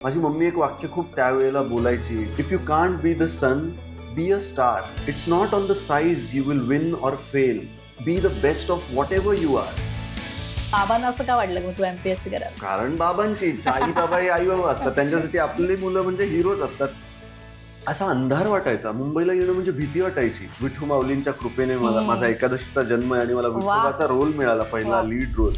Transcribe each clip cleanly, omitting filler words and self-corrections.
माझी मम्मी एक वाक्य खूप त्यावेळेला बोलायची, if you can't be the sun, be a star. It's not on the size you will win or fail. Be the best of whatever you are. बाबांना असं का वाटलं मग तू एमपीएससी करायला? कारण बाबांची इच्छा, आई बाबा हे आई बाबा असतात, त्यांच्यासाठी आपली मुलं म्हणजे हिरोच असतात. असा अंधार वाटायचा, मुंबईला येणं म्हणजे भीती वाटायची. विठू माऊलींच्या कृपेने मला माझा एकादशीचा जन्म आहे आणि मला विठोबाचा रोल मिळाला, पहिला lead role.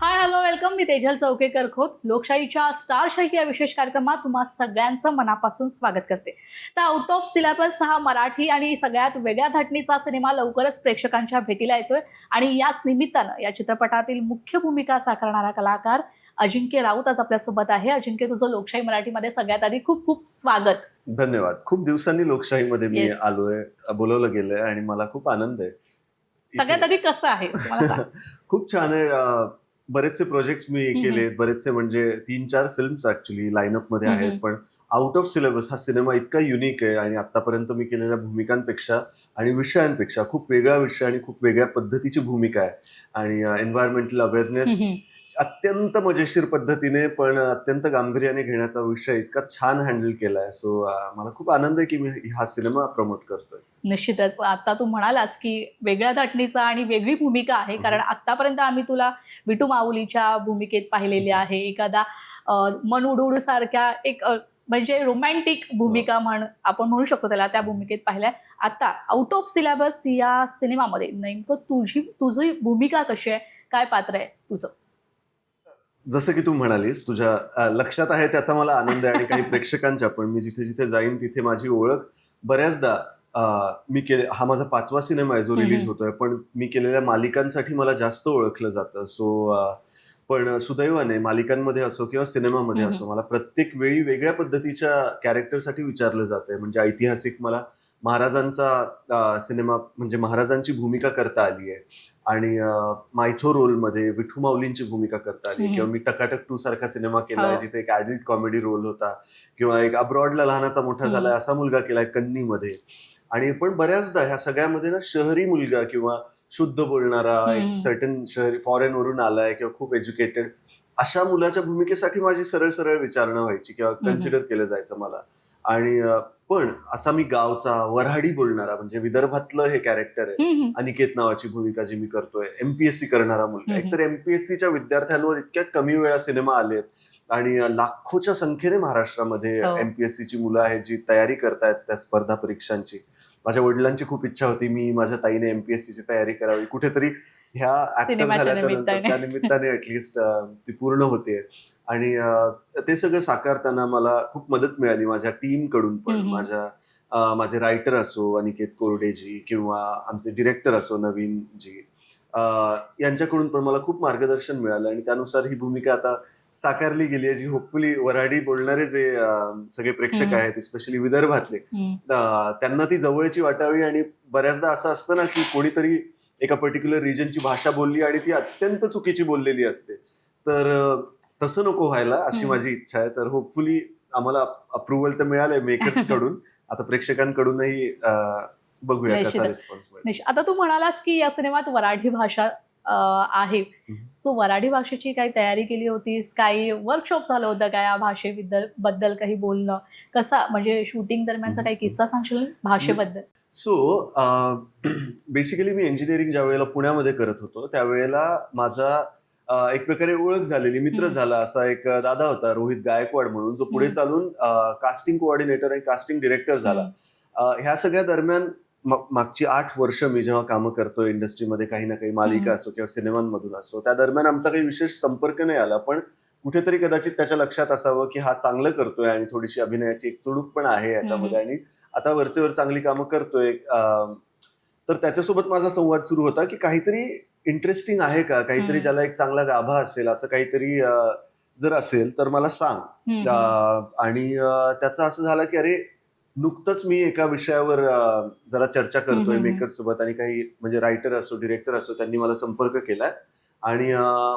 Hi hello welcome. मी तेजल चौकेकर खोत. लोकशाहीच्या स्टारशाही या विशेष कार्यक्रमात तुम्हा सगळ्यांचं मनापासून स्वागत करते. तर आउट ऑफ सिलेबस हा मराठी आणि सगळ्यात वेगळ्या धाटणीचा सिनेमा लवकरच प्रेक्षकांच्या भेटीला येतोय आणि याच निमित्तानं या चित्रपटातील मुख्य भूमिका साकारणारा कलाकार अजिंक्य राऊत आज आपल्यासोबत आहे. अजिंक्य, तुझं लोकशाही मराठीमध्ये सगळ्यात आधी खूप खूप स्वागत. धन्यवाद. खूप दिवसांनी लोकशाहीमध्ये मी Yes. आलोय, बोलवलं गेलंय आणि मला खूप आनंद आहे. सगळ्यात आधी कसं आहेस मला सांग. खूप छान आहे. बरेचसे प्रोजेक्ट्स मी केलेत, बरेचसे म्हणजे 3-4 फिल्म्स ऍक्च्युली लाईनअप मध्ये आहेत. पण आउट ऑफ सिलेबस हा सिनेमा इतका युनिक आहे आणि आतापर्यंत मी केलेल्या भूमिकांपेक्षा आणि विषयांपेक्षा खूप वेगळा विषय आणि खूप वेगळ्या पद्धतीची भूमिका आहे. आणि एन्व्हायरमेंटल अवेअरनेस अत्यंत मजेशीर पद्धतीने पण अत्यंत गांभीर्याने घेण्याचा विषय इतका छान हँडल केलाय. सो मला खूप आनंद आहे की मी हा सिनेमा प्रमोट करतोय. निश्चितच. आता तू म्हणालास की वेगळ्या धाटणीचा आणि वेगळी भूमिका आहे, कारण आतापर्यंत आम्ही तुला विठू माऊलीच्या भूमिकेत पाहिलेली आहे. एखादा मन उडूड सारख्या एक म्हणजे रोमॅन्टिक भूमिका आपण म्हणू शकतो त्याला, त्या भूमिकेत पाहिल्या. आता आउट ऑफ सिलेबस या सिनेमामध्ये नेमकं तुझी भूमिका कशी आहे, काय पात्र आहे तुझं? जसं की तू म्हणालीस, तुझ्या लक्षात आहे त्याचा मला आनंद आहे आणि काही प्रेक्षकांच्या पण. मी जिथे जिथे जाईन तिथे माझी ओळख बऱ्याचदा मी हा माझा 5वा सिनेमा आहे जो रिलीज होतोय, पण मी केलेल्या मालिकांसाठी मला जास्त ओळखलं जातं. सो पण सुदैवाने मालिकांमध्ये असो किंवा सिनेमामध्ये असो, मला प्रत्येक वेळी वेगळ्या पद्धतीच्या कॅरेक्टरसाठी विचारलं जातंय. म्हणजे ऐतिहासिक मला महाराजांचा सिनेमा म्हणजे महाराजांची भूमिका करता आली आहे आणि मायथो रोलमध्ये विठू माऊलींची भूमिका करता आली, किंवा मी टकाटक 2 सारखा सिनेमा केलाय जिथे एक ऍडल्ट कॉमेडी रोल होता, किंवा एक अब्रॉडला लहानाचा मोठा झालाय असा मुलगा केलाय कन्नीमध्ये. आणि पण बऱ्याचदा ह्या सगळ्यामध्ये ना शहरी मुलगा किंवा शुद्ध बोलणारा एक सर्टन शहरी फॉरेन वरून आलाय किंवा खूप एज्युकेटेड अशा मुलाच्या भूमिकेसाठी माझी सरळ सरळ विचारणा व्हायची किंवा कन्सिडर केलं जायचं मला. आणि पण असा मी गावचा वऱ्हाडी बोलणारा म्हणजे विदर्भातलं हे कॅरेक्टर आहे. अनिकेत नावाची भूमिका जी मी करतोय, एमपीएससी करणारा मुलगा. एकतर एमपीएससीच्या विद्यार्थ्यांवर इतक्या कमी वेळा सिनेमा आलेत आणि लाखोच्या संख्येने महाराष्ट्रामध्ये एमपीएससीची मुलं आहेत जी तयारी करतायत त्या स्पर्धा परीक्षांची. माझ्या वडिलांची खूप इच्छा होती मी माझ्या ताईने एमपीएससीची तयारी करावी. कुठेतरी ह्या ऍक्टर झाल्याच्या नंतर त्या निमित्ताने ऍटलिस्ट ती पूर्ण होते. आणि ते सगळं साकारताना मला खूप मदत मिळाली माझ्या टीम कडून पण. माझे रायटर असो अनिकेत कोरडेजी किंवा आमचे डिरेक्टर असो नवीन जी, यांच्याकडून पण मला खूप मार्गदर्शन मिळालं आणि त्यानुसार ही भूमिका आता साकारली गेली आहे, जी होपफुली वऱ्हाडी बोलणारे जे सगळे प्रेक्षक आहेत, स्पेशली विदर्भातले, त्यांना ती जवळची वाटावी. आणि बऱ्याचदा असं असतं ना की कोणीतरी एका पर्टिक्युलर रिजनची भाषा बोलली आणि ती अत्यंत चुकीची बोललेली असते, तर तसं नको व्हायला अशी माझी इच्छा आहे. तर होपफुली आम्हाला अप्रुव्हल तर मिळालंय मेकर्स कडून, आता प्रेक्षकांकडूनही बघूया कसा रिस्पॉन्स मिळेल. आता तू म्हणालास की या सिनेमात वऱ्हाडी भाषा आहे. सो वऱ्हाडी भाषेची काही तयारी केली होतीस? काही वर्कशॉप झालं होतं का या भाषेबद्दल काही बोलणं? कसा म्हणजे शूटिंग दरम्यानचा काही किस्सा सांगशील भाषेबद्दल? सो बेसिकली मी इंजिनिअरिंग ज्या वेळेला पुण्यामध्ये करत होतो त्यावेळेला माझा एक प्रकारे ओळख झालेली, मित्र झाला असा एक दादा होता रोहित गायकवाड म्हणून, जो पुढे चालून कास्टिंग कोऑर्डिनेटर आणि कास्टिंग डिरेक्टर झाला. ह्या सगळ्या दरम्यान मागची 8 वर्ष मी जेव्हा कामं करतोय इंडस्ट्रीमध्ये, काही ना काही मालिका असो किंवा सिनेमांमधून असो, त्या दरम्यान आमचा काही विशेष संपर्क नाही आला. पण कुठेतरी कदाचित त्याच्या लक्षात असावं की हा चांगलं करतोय आणि थोडीशी अभिनयाची एक चुणूक पण आहे याच्यामध्ये आणि आता वरचेवर चांगली कामं करतोय. तर त्याच्यासोबत माझा संवाद सुरू होता की काहीतरी इंटरेस्टिंग आहे का, काहीतरी ज्याला एक चांगला गाभा असेल असं काहीतरी जर असेल तर मला सांग. आणि त्याचं असं झालं की अरे नुकतंच मी एका विषयावर जरा चर्चा करतोय मेकर्स सोबत आणि काही म्हणजे रायटर असो डिरेक्टर असो त्यांनी मला संपर्क केलाय आणि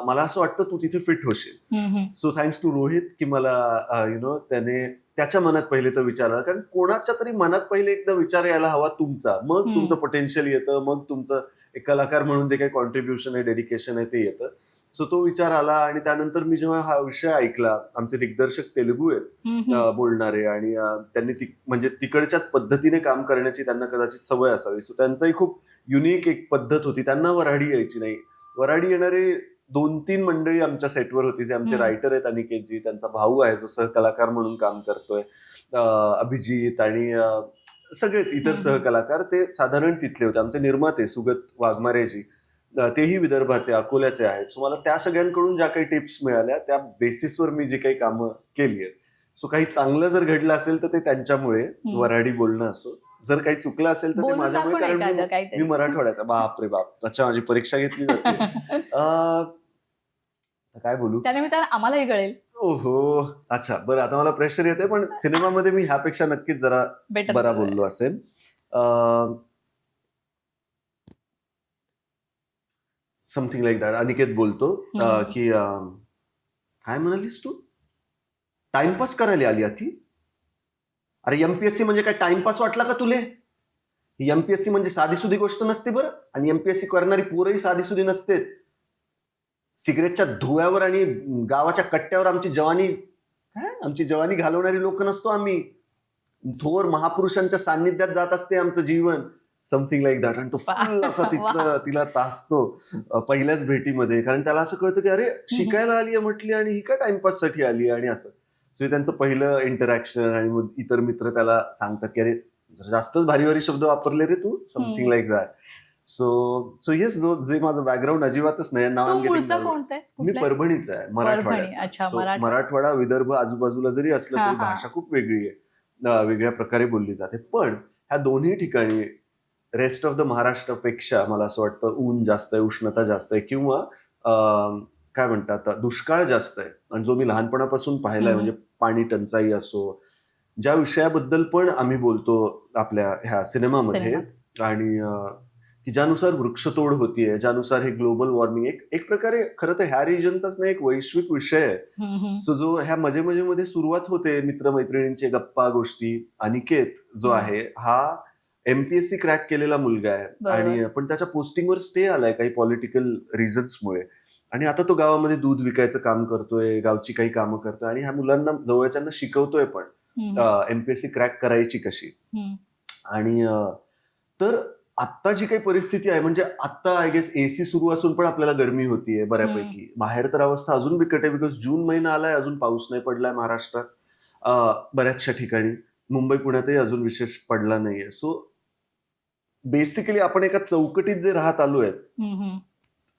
मला असं वाटतं तू तिथे फिट होशील. सो थँक्स टू रोहित की मला त्याने त्याच्या मनात पहिले तर विचारलं, कारण कोणाच्या तरी मनात पहिले एकदा विचार यायला हवा तुमचा, मग तुमचं पोटेन्शियल येतं, मग तुमचं एक कलाकार म्हणून जे काही कॉन्ट्रीब्युशन आहे डेडिकेशन आहे ते येतं. सो तो विचार आला आणि त्यानंतर मी जेव्हा हा विषय ऐकला, आमचे दिग्दर्शक तेलुगू आहेत बोलणारे, आणि त्यांनी म्हणजे तिकडच्याच पद्धतीने काम करण्याची त्यांना कदाचित सवय असावी. सो त्यांचाही खूप युनिक एक पद्धत होती. त्यांना वऱ्हाडी यायची नाही. वऱ्हाडी येणारे 2-3 मंडळी आमच्या सेटवर होती, जे आमचे रायटर आहेत. अनिकेतजी, त्यांचा भाऊ आहे जो सहकलाकार म्हणून काम करतोय, अभिजित, आणि सगळेच इतर सहकलाकार ते साधारण तिथले होते. आमचे निर्माते सुगत वाघमारेजी, तेही विदर्भाचे, अकोल्याचे आहेत. सो मला त्या सगळ्यांकडून ज्या काही टिप्स मिळाल्या त्या बेसिसवर मी जी काही कामं केली आहेत. सो काही चांगलं जर घडलं असेल तर ते त्यांच्यामुळे, वऱ्हाडी बोलणं असो. जर काही चुकलं असेल तर ते माझ्यामुळे, कारण मी मराठवाड्याचा. बापरे बाप, अच्छा, माझी परीक्षा घेतली जाते. काय बोलू, त्यानिमित्तानं आम्हालाही कळेल. ओहो, अच्छा, बरं, आता मला प्रेशर येते, पण सिनेमामध्ये मी ह्यापेक्षा नक्कीच जरा बरा बोललो असेल. Something like that. अनिकेत बोलतो की काय म्हणालीस तू, टाइमपास करायला आली ती? अरे एमपीएससी म्हणजे काय टाइमपास वाटला का तुले? एमपीएससी म्हणजे साधीसुधी गोष्ट नसते बरं, आणि एमपीएससी करणारी पोरही साधीसुधी नसते. सिगरेटच्या धुव्यावर आणि गावाच्या कट्ट्यावर आमची जवानी घालवणारी लोक नसतो आम्ही. थोर महापुरुषांच्या सान्निध्यात जात असते आमचं जीवन. Something like that. आणि तो फुल असा तिला तासतो पहिल्याच भेटीमध्ये, कारण त्याला असं कळतं की अरे शिकायला आली म्हटली आणि ही काय टाइमपास साठी आली, आणि असं. सो त्यांचं पहिलं इंटरॅक्शन, आणि मग इतर मित्र त्याला सांगतात की अरे जास्तच भारी भारी शब्द वापरले रे तू, something like that. So yes, जे माझं बॅकग्राऊंड अजिबातच नाही. मी परभणीचा आहे, मराठवाड्याचा. मराठवाडा विदर्भ आजूबाजूला जरी असलं तरी भाषा खूप वेगळी आहे, वेगळ्या प्रकारे बोलली जाते. पण ह्या दोन्ही ठिकाणी रेस्ट ऑफ द महाराष्ट्रापेक्षा मला असं वाटतं ऊन जास्त आहे, उष्णता जास्त आहे, किंवा काय म्हणतात दुष्काळ जास्त आहे. आणि जो मी लहानपणापासून पाहिलाय, म्हणजे पाणी टंचाई असो, ज्या विषयाबद्दल पण आम्ही बोलतो आपल्या ह्या सिनेमामध्ये, आणि की ज्यानुसार वृक्षतोड होतीये, ज्यानुसार हे ग्लोबल वॉर्मिंग एक प्रकारे खरं तर ह्या रिजनचाच नाही, एक वैश्विक विषय आहे. सो जो ह्या मजेमध्ये सुरुवात होते मित्रमैत्रिणींची गप्पा गोष्टी. अनिकेत जो आहे हा एमपीएससी क्रॅक केलेला मुलगा आहे, आणि पण त्याच्या पोस्टिंगवर स्टे आलाय काही पॉलिटिकल रिझन्समुळे, आणि आता तो गावामध्ये दूध विकायचं काम करतोय, गावची काही कामं करतोय, आणि ह्या मुलांना जवळच्यांना शिकवतोय पण एमपीएससी क्रॅक करायची कशी. आणि तर आत्ता जी काही परिस्थिती आहे, म्हणजे आता आय गेस एसी सुरू असून पण आपल्याला गरमी होतीये बऱ्यापैकी. बाहेर तर अवस्था अजून बिकट आहे, बिकॉज जून महिना आलाय, अजून पाऊस नाही पडलाय महाराष्ट्रात बऱ्याचशा ठिकाणी. मुंबई पुण्यातही अजून विशेष पडला नाहीये. सो बेसिकली आपण एका चौकटीत जे राहत आलोय.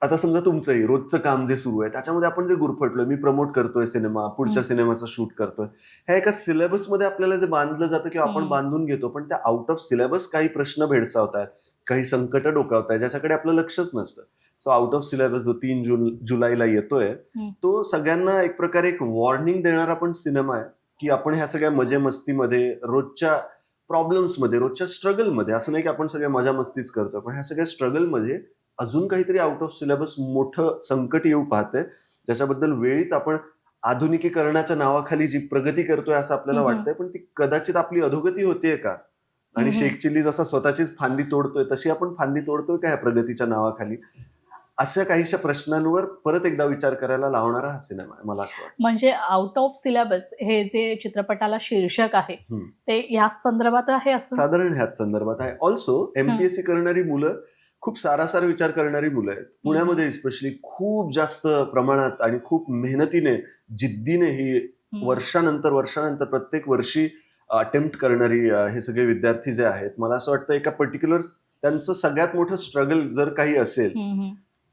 आता समजा तुमचंही रोजचं काम जे सुरू आहे त्याच्यामध्ये आपण जे गुरफटलोय, मी प्रमोट करतोय सिनेमा, पुढच्या सिनेमाचं शूट करतोय, ह्या एका सिलेबसमध्ये आपल्याला जे बांधलं जातं किंवा आपण बांधून घेतो, पण त्या आउट ऑफ सिलेबस काही प्रश्न भेडसावतात, काही संकट डोकावत आहेत, ज्याच्याकडे आपलं लक्षच नसतं. सो आउट ऑफ सिलेबस जो 3 जुलैला येतोय, तो सगळ्यांना एक प्रकारे एक वॉर्निंग देणारा पण सिनेमा आहे, की आपण ह्या सगळ्या मजे मस्तीमध्ये, रोजच्या प्रॉब्लेम्समध्ये, रोजच्या स्ट्रगलमध्ये, असं नाही की आपण सगळ्या मजा मस्तीच करतो, पण ह्या सगळ्या स्ट्रगलमध्ये अजून काहीतरी आउट ऑफ सिलेबस मोठं संकट येऊ पाहतंय, ज्याच्याबद्दल वेळीच आपण आधुनिकीकरणाच्या नावाखाली जी प्रगती करतोय असं आपल्याला वाटतंय, पण ती कदाचित आपली अधोगती होतीये का? आणि शेख चिल्ली जसा स्वतःचीच फांदी तोडतोय, तशी आपण फांदी तोडतोय का ह्या प्रगतीच्या नावाखाली? अशा काहीशा प्रश्नांवर परत एकदा विचार करायला लावणारा हा सिनेमा आहे, मला असं वाटतं. म्हणजे आउट ऑफ सिलेबस हे जे चित्रपटाला शीर्षक आहे ते ह्याच संदर्भात आहे असं? साधारण ह्याच संदर्भात आहे. ऑल्सो एमपीएससी करणारी मुलं खूप सारासार विचार करणारी मुलं आहेत. पुण्यामध्ये स्पेशली खूप जास्त प्रमाणात आणि खूप मेहनतीने, जिद्दीने ही वर्षानंतर प्रत्येक वर्षी अटेम्प्ट करणारी हे सगळे विद्यार्थी जे आहेत, मला असं वाटतं एका पर्टिक्युलर त्यांचं सगळ्यात मोठं स्ट्रगल जर काही असेल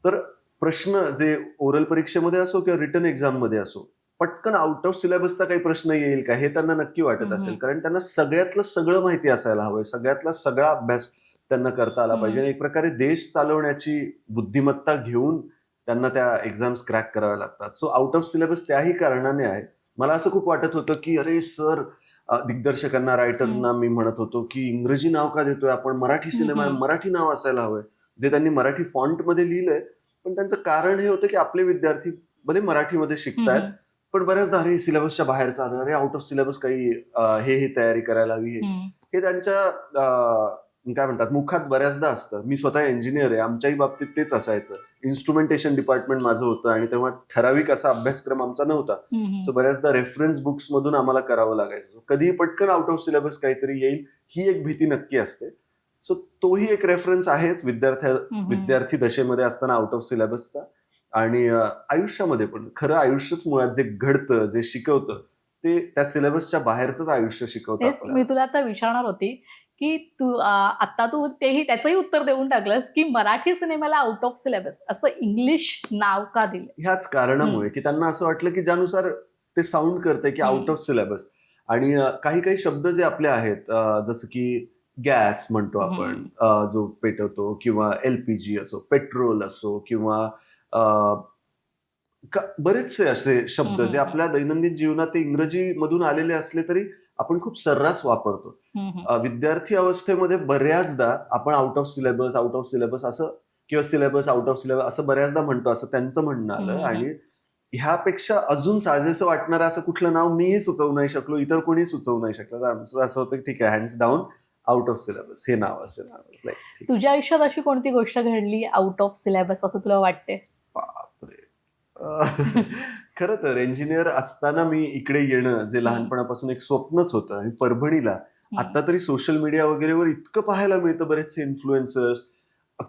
तर प्रश्न जे ओरल परीक्षेमध्ये असो किंवा रिटन एक्झाम मध्ये असो, पटकन आउट ऑफ सिलेबसचा काही प्रश्न येईल का हे त्यांना नक्की वाटत असेल, कारण त्यांना सगळ्यातलं सगळं माहिती असायला हवंय, सगळ्यातला सगळा अभ्यास त्यांना करता आला पाहिजे. एक प्रकारे देश चालवण्याची बुद्धिमत्ता घेऊन त्यांना त्या एक्झाम्स क्रॅक कराव्या लागतात. सो आउट ऑफ सिलेबस त्याही कारणाने आहे. मला असं खूप वाटत होतं की अरे सर, दिग्दर्शकांना, रायटरना मी म्हणत होतो की इंग्रजी नाव का देतोय आपण, मराठी सिनेमा आहे, मराठी नाव असायला हवंय, जे त्यांनी मराठी फॉन्ट मध्ये लिहिलंय. पण त्यांचं कारण हे होतं की आपले विद्यार्थी भले मराठीमध्ये शिकतायत, पण बऱ्याचदा अरे सिलेबसच्या बाहेर चालू, अरे आउट ऑफ सिलेबस काही हे तयारी करायला हवी, हे त्यांच्या काय म्हणतात मुखात बऱ्याचदा असतं. मी स्वतः इंजिनियर आहे, आमच्याही बाबतीत तेच असायचं. इन्स्ट्रुमेंटेशन डिपार्टमेंट माझं होतं आणि तेव्हा ठराविक असा अभ्यासक्रम आमचा नव्हता. सो बऱ्याचदा रेफरन्स बुक्स मधून आम्हाला करावं लागायचं. कधीही पटकन आउट ऑफ सिलेबस काहीतरी येईल ही एक भीती नक्की असते. सो तोही एक रेफरन्स आहेच विद्यार्थी दशेमध्ये असताना आउट ऑफ सिलेबसचा. आणि आयुष्यामध्ये पण खरं आयुष्यच मुळात जे घडतं, जे शिकवतं ते त्या सिलेबसच्या बाहेरच आयुष्य शिकवतं तेच आपल्याला. मी तुला आता विचारणार होती, की आता तू तेही त्याचंही उत्तर देऊन टाकलंस, की मराठी सिनेमाला आउट ऑफ सिलेबस असं इंग्लिश नाव का दिलं? ह्याच कारणामुळे की त्यांना असं वाटलं की ज्यानुसार ते साऊंड करते की आउट ऑफ सिलेबस. आणि काही काही शब्द जे आपले आहेत जसं की गॅस म्हणतो आपण, जो पेटवतो, किंवा एलपीजी असो, पेट्रोल असो, किंवा बरेचसे असे शब्द जे आपल्या दैनंदिन जीवनात ते इंग्रजी मधून आलेले असले तरी आपण खूप सर्रास वापरतो. विद्यार्थी अवस्थेमध्ये बऱ्याचदा आपण आउट ऑफ सिलेबस असं, किंवा सिलेबस आउट ऑफ सिलेबस असं बऱ्याचदा म्हणतो, असं त्यांचं म्हणणं आलं. आणि ह्यापेक्षा अजून साजेसं वाटणारं असं कुठलं नाव मीही सुचवू नाही शकलो, इतर कोणी सुचवू नाही शकलं. तर आमचं असं होतं की ठीक आहे, hands down out of syllabus हे नाव असेल. लाईक तुझ्या आयुष्यात अशी कोणती गोष्ट घडली आउट ऑफ सिलेबस असं तुला वाटते? बापरे. खरं तर इंजिनियर असताना मी इकडे येणं जे लहानपणापासून एक स्वप्नच होतं. आणि परभणीला आता तरी सोशल मीडिया वगैरेवर इतकं पाहायला मिळतं, बरेचसे इन्फ्लुएन्सर्स,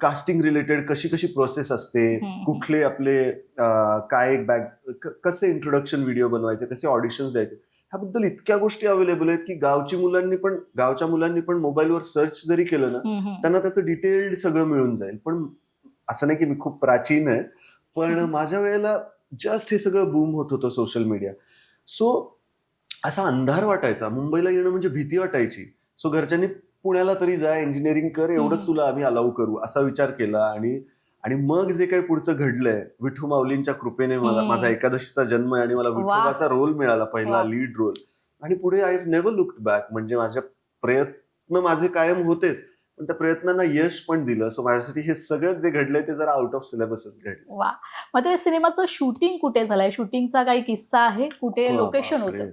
कास्टिंग रिलेटेड कशी कशी प्रोसेस असते, कुठले आपले काय एक कसे इंट्रोडक्शन व्हिडिओ बनवायचे, कसे ऑडिशन्स द्यायचे, ह्याबद्दल इतक्या गोष्टी अवेलेबल आहेत की गावच्या मुलांनी पण मोबाईलवर सर्च जरी केलं ना, त्यांना त्याचं डिटेल्ड सगळं मिळून जाईल. पण असं नाही की मी खूप प्राचीन आहे, पण माझ्या वेळेला जस्ट हे सगळं बूम होत होतं सोशल मीडिया. सो असा अंधार वाटायचा, मुंबईला येणं म्हणजे भीती वाटायची. सो घरच्यांनी पुण्याला तरी जा, इंजिनिअरिंग कर, एवढंच तुला आम्ही अलाउ करू असा विचार केला. आणि आणि मग जे काही पुढचं घडलंय, विठू माऊलींच्या कृपेने माझा एकादशीचा जन्म आहे आणि मला विठोबाचा रोल मिळाला, पहिला लीड रोल. आणि पुढे I have never looked back. म्हणजे प्रयत्न माझे कायम होतेच, पण त्या प्रयत्नांना यश पण दिलं. सो माझ्यासाठी हे सगळं जे घडलंय ते जरा आउट ऑफ सिलेबसच घडलं. वा. मग ते सिनेमाचं शूटिंग कुठे झालंय? शूटिंगचा काही किस्सा आहे? कुठे लोकेशन होतं?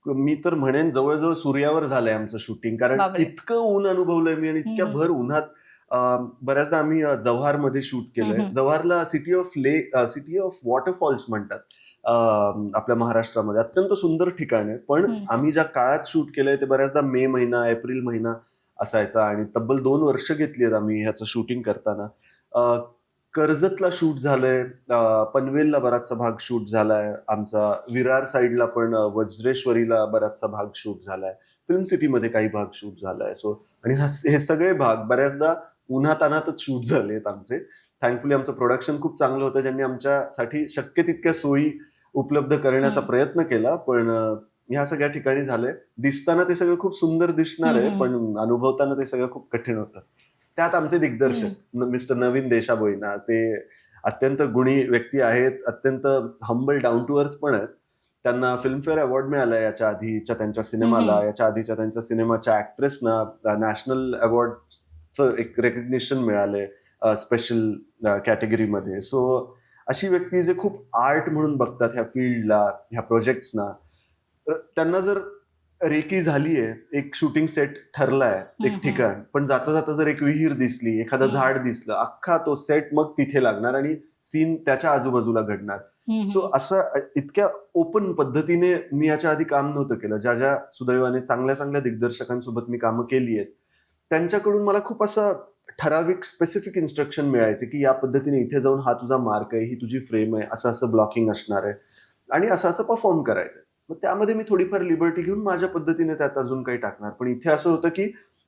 मी तर म्हणेन जवळजवळ सूर्यावर झालंय आमचं शूटिंग. कारण बापरे. इतकं ऊन अनुभवलंय मी, आणि इतक्या भर उन्हात. बऱ्याचदा आम्ही जव्हारमध्ये शूट केलंय. जव्हारला सिटी ऑफ वॉटरफॉल्स म्हणतात आपल्या महाराष्ट्रामध्ये. अत्यंत सुंदर ठिकाण आहे. पण आम्ही ज्या काळात शूट केलंय ते बऱ्याचदा मे महिना, एप्रिल महिना असायचा. आणि तब्बल 2 वर्ष घेतली आहेत आम्ही ह्याचं शूटिंग करताना. कर्जतला शूट झालंय, पनवेलला बराचसा भाग शूट झालाय आमचा, विरार साईडला पण, वज्रेश्वरीला बराचसा भाग शूट झालाय, फिल्म सिटीमध्ये काही भाग शूट झालाय. सो आणि हे सगळे भाग बऱ्याचदा उन्हातान्हातच शूट झालेत आमचे. थँकफुली आमचं प्रोडक्शन खूप चांगलं होतं, ज्यांनी आमच्यासाठी शक्य तितक्या सोयी उपलब्ध करण्याचा प्रयत्न केला. पण ह्या सगळ्या ठिकाणी झालंय. दिसताना ते सगळं खूप सुंदर दिसणार आहे, पण अनुभवताना ते सगळं खूप कठीण होतं. त्यात आमचे दिग्दर्शक मिस्टर नवीन देशाबोईना, ते अत्यंत गुणी व्यक्ती आहेत, अत्यंत हंबल, डाऊन टू अर्थ पण आहेत. त्यांना फिल्मफेअर अवॉर्ड मिळाला याच्या आधीच्या त्यांच्या सिनेमाला, याच्या आधीच्या त्यांच्या सिनेमाच्या ऍक्ट्रेसना नॅशनल अवॉर्डचं एक रेकग्निशन मिळालंय स्पेशल कॅटेगरीमध्ये. सो अशी व्यक्ती जे खूप आर्ट म्हणून बघतात ह्या फील्डला, ह्या प्रोजेक्ट्सना, तर त्यांना जर रेकी झालीये, एक शूटिंग सेट ठरलाय एक ठिकाण, पण जाता जाता जर एक विहीर दिसली, एखादं झाड दिसलं, अख्खा तो सेट मग तिथे लागणार आणि सीन त्याच्या आजूबाजूला घडणार. सो असं इतक्या ओपन पद्धतीने मी याच्या आधी काम नव्हतं केलं. ज्या सुदैवाने चांगल्या चांगल्या दिग्दर्शकांसोबत मी कामं केली आहेत, त्यांच्याकडून मला खूप असं ठराविक स्पेसिफिक इन्स्ट्रक्शन मिळायचे की या पद्धतीने इथे जाऊन हा तुझा मार्क आहे, ही तुझी फ्रेम आहे, असं असं ब्लॉकिंग असणार आहे आणि असं असं परफॉर्म करायचंय. मग त्यामध्ये मी थोडीफार लिबर्टी घेऊन माझ्या पद्धतीने त्यात अजून काही टाकणार. पण इथे असं होतं की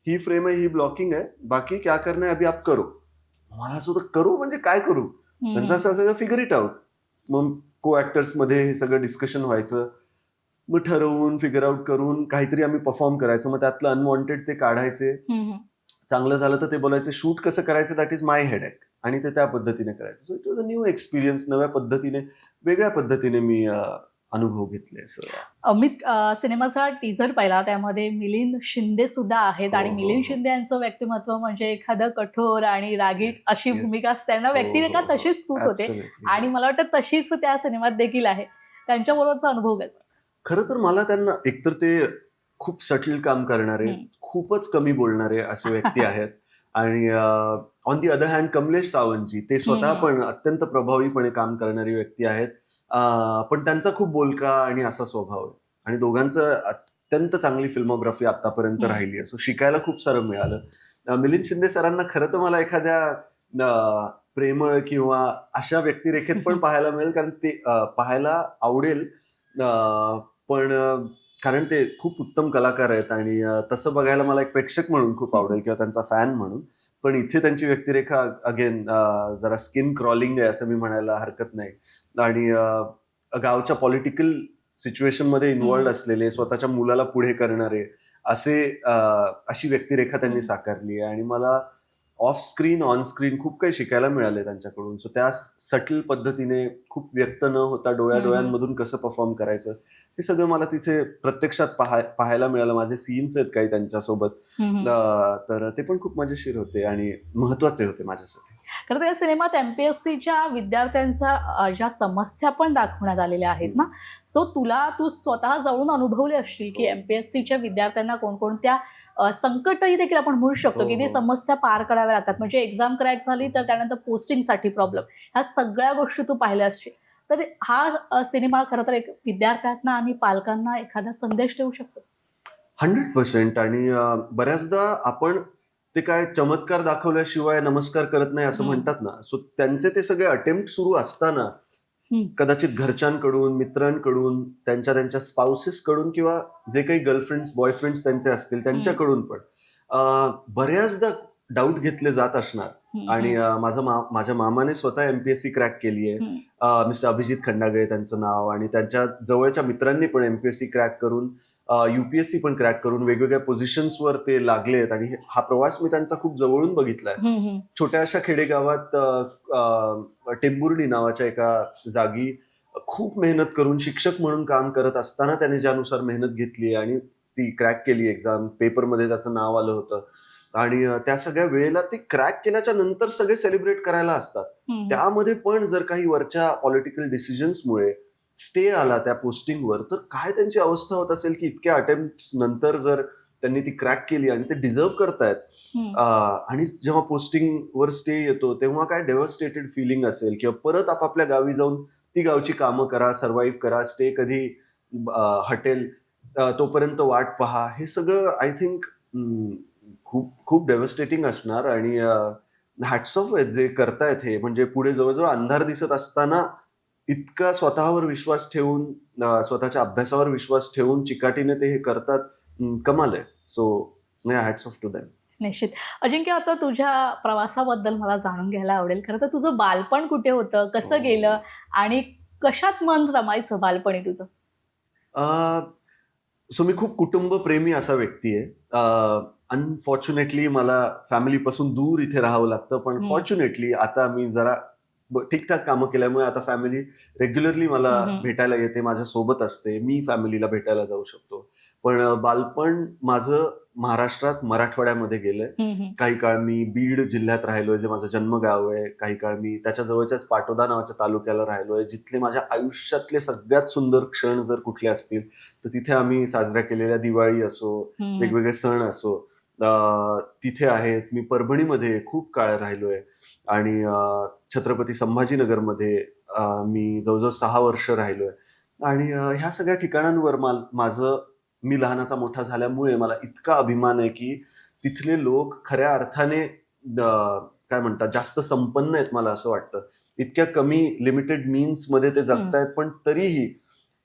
ही फ्रेम आहे, ही ब्लॉकिंग आहे, बाकी क्या करना है अभी आप करो. मला असं होतं करू म्हणजे काय करू, त्यांचं असं असायचं फिगर इट आउट. मग को ऍक्टर्स मध्ये हे सगळं डिस्कशन व्हायचं, मग ठरवून फिगर आउट करून काहीतरी आम्ही परफॉर्म करायचो. मग त्यातलं अनवॉन्टेड ते काढायचे, चांगलं झालं तर ते बोलायचे शूट कसं करायचं दॅट इज माय हेडेक, आणि ते त्या पद्धतीने करायचं. So it was a new experience. नव्या पद्धतीने, वेगळ्या पद्धतीने मी अनुभव घेतले. अमित, सिनेमाचा टीझर पाहिला, त्यामध्ये मिलिंद शिंदे सुद्धा आहेत. आणि मिलिंद शिंदे यांचं व्यक्तिमत्व म्हणजे एखादं कठोर आणि रागीट अशी भूमिका त्यांना व्यक्तिरेखा तशीच सूट होते. आणि मला वाटतं तशीच त्या सिनेमात देखील आहे. त्यांच्याबरोबरचा अनुभव कसा? खरं तर मला त्यांना एकतर ते खूप सटल काम करणारे, खूपच कमी बोलणारे असे व्यक्ती आहेत. आणि on the other hand Kamlesh Sawantji, ते स्वतः पण अत्यंत प्रभावीपणे काम करणारी व्यक्ती आहेत. पण त्यांचा खूप बोलका आणि असा स्वभाव आहे. आणि दोघांचं अत्यंत चांगली फिल्मोग्राफी आतापर्यंत राहिली आहे. सो शिकायला खूप सारं मिळालं. मिलिंद शिंदे सरांना खरं तर मला एखाद्या प्रेमळ किंवा अशा व्यक्तिरेखेत पण पाहायला मिळेल, कारण ते पाहायला आवडेल. पण कारण ते खूप उत्तम कलाकार आहेत आणि तसं बघायला मला एक प्रेक्षक म्हणून खूप आवडेल किंवा त्यांचा फॅन म्हणून. पण इथे त्यांची व्यक्तिरेखा अगेन जरा स्किन क्रॉलिंग आहे असं मी म्हणायला हरकत नाही. आणि गावच्या पॉलिटिकल सिच्युएशन मध्ये इन्व्हॉल्ड असलेले, स्वतःच्या मुलाला पुढे करणारे अशी व्यक्तिरेखा त्यांनी साकारली आहे. आणि मला ऑफ स्क्रीन ऑन स्क्रीन खूप काही शिकायला मिळाले त्यांच्याकडून. सो त्या सटल पद्धतीने खूप व्यक्त न होता डोळ्यामधून कसं परफॉर्म करायचं, हे सगळं मला तिथे प्रत्यक्षात पाहायला मिळालं. माझे सीन्स आहेत काही त्यांच्यासोबत, तर ते पण खूप मजेशीर होते आणि महत्वाचे होते माझ्यासाठी. खरं तर या सिनेमात एमपीएससीच्या विद्यार्थ्यांच्या ज्या समस्या पण दाखवण्यात आलेल्या आहेत ना, सो तू स्वतः जवळून अनुभवले असतील की एमपीएससीच्या विद्यार्थ्यांना कोणकोणत्या संकटही देखील आपण म्हणू शकतो की ते समस्या पार कराव्या लागतात. म्हणजे एक्झाम क्रॅक झाली तर त्यानंतर पोस्टिंगसाठी प्रॉब्लेम, ह्या सगळ्या गोष्टी तू पाहिल्या असतील. तर हा सिनेमा खरं तर एक विद्यार्थ्यांना आणि पालकांना एखादा संदेश देऊ शकतो. 100%. आणि बऱ्याचदा आपण ते काय चमत्कार दाखवल्याशिवाय नमस्कार करत नाही असं म्हणतात ना. सो त्यांचे ते सगळे अटेम्प्ट सुरू असताना कदाचित घरच्यांकडून, मित्रांकडून, त्यांच्या स्पाउसेस कडून किंवा जे काही गर्लफ्रेंड्स बॉयफ्रेंड्स त्यांचे असतील त्यांच्याकडून पण बऱ्याचदा डाऊट घेतले जात असणार. आणि माझ्या मामाने स्वतः एमपीएससी क्रॅक केली आहे. मिस्टर अभिजित खंडागळे त्यांचं नाव. आणि त्यांच्या जवळच्या मित्रांनी पण एमपीएससी क्रॅक करून, युपीएससी पण क्रॅक करून वेगवेगळ्या पोझिशन्सवर ते लागलेत. आणि हा प्रवास मी त्यांचा खूप जवळून बघितलाय. छोट्याशा खेडेगावात टेंभुर्णी नावाच्या एका जागी खूप मेहनत करून शिक्षक म्हणून काम करत असताना त्याने ज्यानुसार मेहनत घेतली आणि ती क्रॅक केली एक्झाम, पेपरमध्ये त्याचं नाव आलं होतं. आणि त्या सगळ्या वेळेला ते क्रॅक केल्याच्या नंतर सगळे सेलिब्रेट करायला असतात. त्यामध्ये पण जर काही वरच्या पॉलिटिकल डिसिजन्समुळे स्टे आला त्या पोस्टिंगवर, तर काय त्यांची अवस्था होत असेल की इतक्या अटेम्प्ट नंतर जर त्यांनी ती क्रॅक केली आणि ते डिझर्व करतायत. आणि जेव्हा पोस्टिंगवर स्टे येतो तेव्हा काय डेव्हस्टेटेड फिलिंग असेल, किंवा परत आपापल्या गावी जाऊन ती गावची कामं करा, सर्व्हाइव्ह करा, स्टे कधी हटेल तोपर्यंत वाट पहा, हे सगळं आय थिंक खूप खूप डेव्हस्टेटिंग असणार. आणि हॅट्स ऑफ आहेत जे करतायत हे. म्हणजे पुढे जवळजवळ अंधार दिसत असताना इतका स्वतःवर विश्वास ठेवून, स्वतःच्या अभ्यासावर विश्वास ठेवून चिकाटीने ते हे करतात. कमाल आहे. So hats off to them. निश्चित. अजिंक्य, आता तुझ्या प्रवासाबद्दल मला जाणून घ्यायला आवडेल. खरं तर तुझं बालपण कुठे होतं, कसं गेलं आणि कशात मन रमायचं बालपणी तुझं? सो मी खूप कुटुंबप्रेमी असा व्यक्ती आहे. अनफॉर्च्युनेटली मला फॅमिलीपासून दूर इथे राहावं लागतं. पण फॉर्च्युनेटली आता मी जरा ठीकठाक कामं केल्यामुळे आता फॅमिली रेग्युलरली मला भेटायला येते, माझ्या सोबत असते, मी फॅमिलीला भेटायला जाऊ शकतो. पण बालपण माझं महाराष्ट्रात मराठवाड्यामध्ये गेलंय. काही काळ मी बीड जिल्ह्यात राहिलोय, जे माझं जन्मगाव आहे. काही काळ मी त्याच्या जवळच्याच पाटोदा नावाच्या तालुक्याला राहिलोय, जिथले माझ्या आयुष्यातले सगळ्यात सुंदर क्षण जर कुठले असतील तर तिथे आम्ही साजऱ्या केलेल्या दिवाळी असो, वेगवेगळे सण असो, तिथे आहेत. मी परभणीमध्ये खूप काळ राहिलोय. आणि छत्रपती संभाजीनगरमध्ये मी जवळजवळ 6 वर्ष राहिलोय. आणि ह्या सगळ्या ठिकाणांवर मी लहानाचा मोठा झाल्यामुळे मला इतका अभिमान आहे की तिथले लोक खऱ्या अर्थाने काय म्हणतात, जास्त संपन्न आहेत मला असं वाटतं. इतक्या कमी लिमिटेड मीन्स मध्ये ते जगतायत, पण तरीही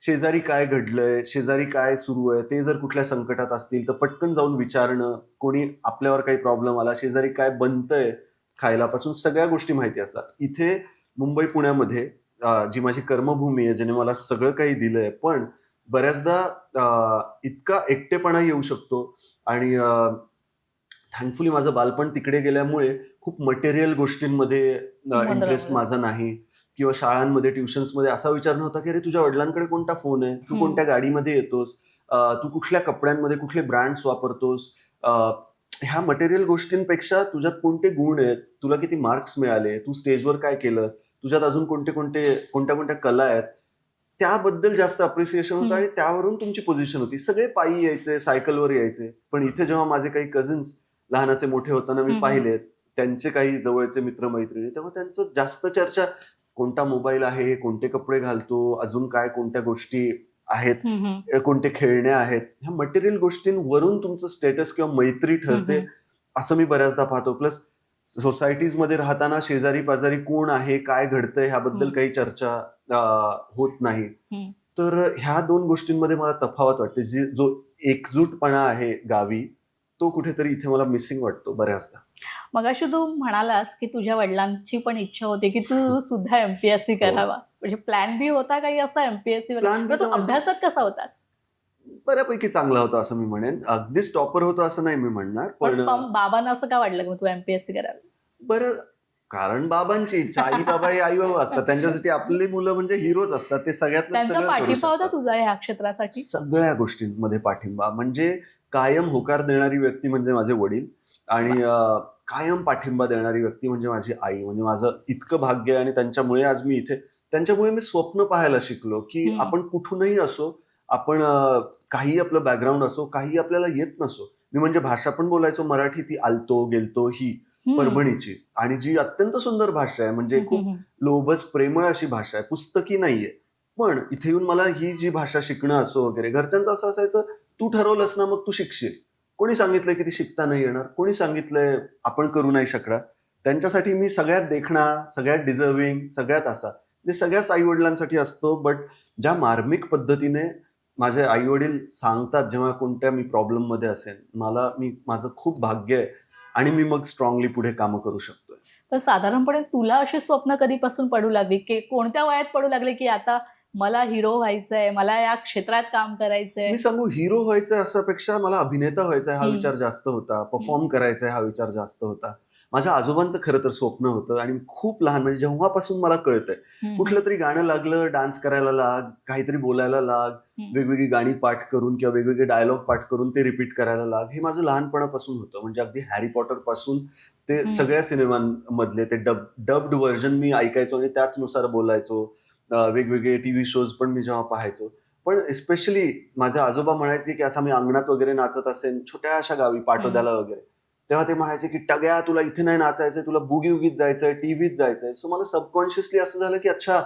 शेजारी काय घडलंय, शेजारी काय सुरू आहे, ते जर कुठल्या संकटात असतील तर पटकन जाऊन विचारणं, कोणी आपल्यावर काही प्रॉब्लेम आला, शेजारी काय बनतंय खायला पासून सगळ्या गोष्टी माहिती असतात. इथे मुंबई पुण्यामध्ये जी माझी कर्मभूमी आहे, ज्याने मला सगळं काही दिलंय, पण बऱ्याचदा इतका एकटेपणा येऊ शकतो. आणि थँकफुली माझं बालपण तिकडे गेल्यामुळे खूप मटेरियल गोष्टींमध्ये इंटरेस्ट माझा नाही. किंवा शाळांमध्ये, ट्युशन्समध्ये असा विचार नव्हता की अरे तुझ्या वडिलांकडे कोणता फोन आहे, तू कोणत्या गाडीमध्ये येतोस, तू कुठल्या कपड्यांमध्ये कुठले ब्रँड्स वापरतोस. ह्या मटेरियल गोष्टींपेक्षा तुझ्यात कोणते गुण आहेत, तुला किती मार्क्स मिळाले, तू स्टेजवर काय केलंस, तुझ्यात अजून कोणत्या कोणत्या कला आहेत, त्याबद्दल जास्त अप्रिसिएशन होतं आणि त्यावरून तुमची पोझिशन होती. सगळे पायी यायचे, सायकलवर यायचे. पण इथे जेव्हा माझे काही कझिन्स लहानाचे मोठे होताना मी पाहिलेत, त्यांचे काही जवळचे मित्रमैत्रिणी, तेव्हा त्यांचं जास्त चर्चा कोणता मोबाईल आहे, कोणते कपडे घालतो, अजून काय कोणत्या गोष्टी आहेत, कोणते खेळणे आहेत, ह्या मटेरियल गोष्टींवरून तुमचं स्टेटस किंवा मैत्री ठरते, असं मी बऱ्याचदा पाहतो. प्लस सोसायटीजमध्ये राहताना शेजारी पाजारी कोण आहे, काय घडतंय ह्याबद्दल काही चर्चा होत नाही. तर ह्या दोन गोष्टींमध्ये मला तफावत वाटते. जो एकजूटपणा आहे गावी, तो कुठेतरी इथे मला मिसिंग वाटतो बऱ्याचदा. मगाशी तू म्हणालास की तुझ्या वडिलांची पण इच्छा होती की तू सुद्धा एमपीएससी करावास, म्हणजे प्लॅन बी होता काही असा एमपीएससी वर? Plan B तू तर माझा अभ्यासात कसा होतास? बऱ्यापैकी चांगला होता असं मी म्हणेन. अगदीच टॉपर होतो असं नाही मी म्हणणार. पण बाबांना असं का वाटलं की मग तू एमपीएससी करावी? बरं, कारण बाबांची इच्छा, आई बाबा हे आई बाबा असतात, त्यांच्यासाठी आपली मुलं म्हणजे हिरोच असतात. ते सगळ्यातलं त्यांचा सगळं करू पाठिंबा होता शकतात. तुझा ह्या क्षेत्रासाठी? सगळ्या गोष्टींमध्ये पाठिंबा, म्हणजे कायम होकार देणारी व्यक्ती म्हणजे माझे वडील आणि कायम पाठिंबा देणारी व्यक्ती म्हणजे माझी आई. म्हणजे माझं इतकं भाग्य आहे आणि त्यांच्यामुळे आज मी इथे, त्यांच्यामुळे मी स्वप्न पाहायला शिकलो की आपण कुठूनही असो, आपण काही आपलं बॅकग्राऊंड असो, काही आपल्याला येत नसो. मी म्हणजे भाषा पण बोलायचो मराठी, ती आलतो गेलतो ही परभणीची, आणि जी अत्यंत सुंदर भाषा आहे, म्हणजे खूप लोभस प्रेमळ अशी भाषा आहे, पुस्तकी नाहीये. पण इथे येऊन मला ही जी भाषा शिकणं असो वगैरे, घरच्यांचं असं असायचं, तू ठरवलंस ना मग तू शिकशील. कोणी सांगितलंय की ती शिकता नाही येणार? कोणी सांगितलंय आपण करू नाही शकणार? त्यांच्यासाठी मी सगळ्यात देखणा, सगळ्यात डिझर्विंग, सगळ्यात असा, जे सगळ्याच आई वडिलांसाठी असतो. बट ज्या मार्मिक पद्धतीने माझे आई वडील सांगतात जेव्हा कोणत्या मी प्रॉब्लेम मध्ये असेल, माझं खूप भाग्य आहे आणि मी मग स्ट्रॉंगली पुढे कामं करू शकतोय. पण साधारणपणे तुला अशी स्वप्न कधीपासून पडू लागली की कोणत्या वयात पडू लागले की आता मला हिरो व्हायचंय, मला या क्षेत्रात काम करायचंय? मी सांगू, हिरो व्हायचंय असापेक्षा मला अभिनेता व्हायचा हा विचार जास्त होता. परफॉर्म करायचा हा विचार जास्त होता. माझ्या आजोबांचं खरं तर स्वप्न होतं आणि खूप लहान, म्हणजे जेव्हापासून मला कळतंय, कुठलं तरी गाणं लागलं, डान्स करायला लाग, काहीतरी बोलायला लाग, वेगवेगळी गाणी पाठ करून किंवा वेगवेगळे डायलॉग पाठ करून ते रिपीट करायला लाग, हे माझं लहानपणापासून होतं. म्हणजे अगदी हॅरी पॉटर पासून ते सगळ्या सिनेमांमधले ते डब्ड व्हर्जन मी ऐकायचो आणि त्याचनुसार बोलायचो. वेगवेगळे टीव्ही शोज पण मी जेव्हा पाहायचो. पण स्पेशली माझे आजोबा म्हणायचे की असं मी अंगणात वगैरे नाचत असेल छोट्या अशा गावी पाटोद्याला वगैरे, तेव्हा ते म्हणायचे की टग्या तुला इथे नाही नाचायचंय, तुला बुगी उगीत जायचंय, टीव्हीत जायचंय. सो मला सबकॉन्शियसली असं झालं की अच्छा,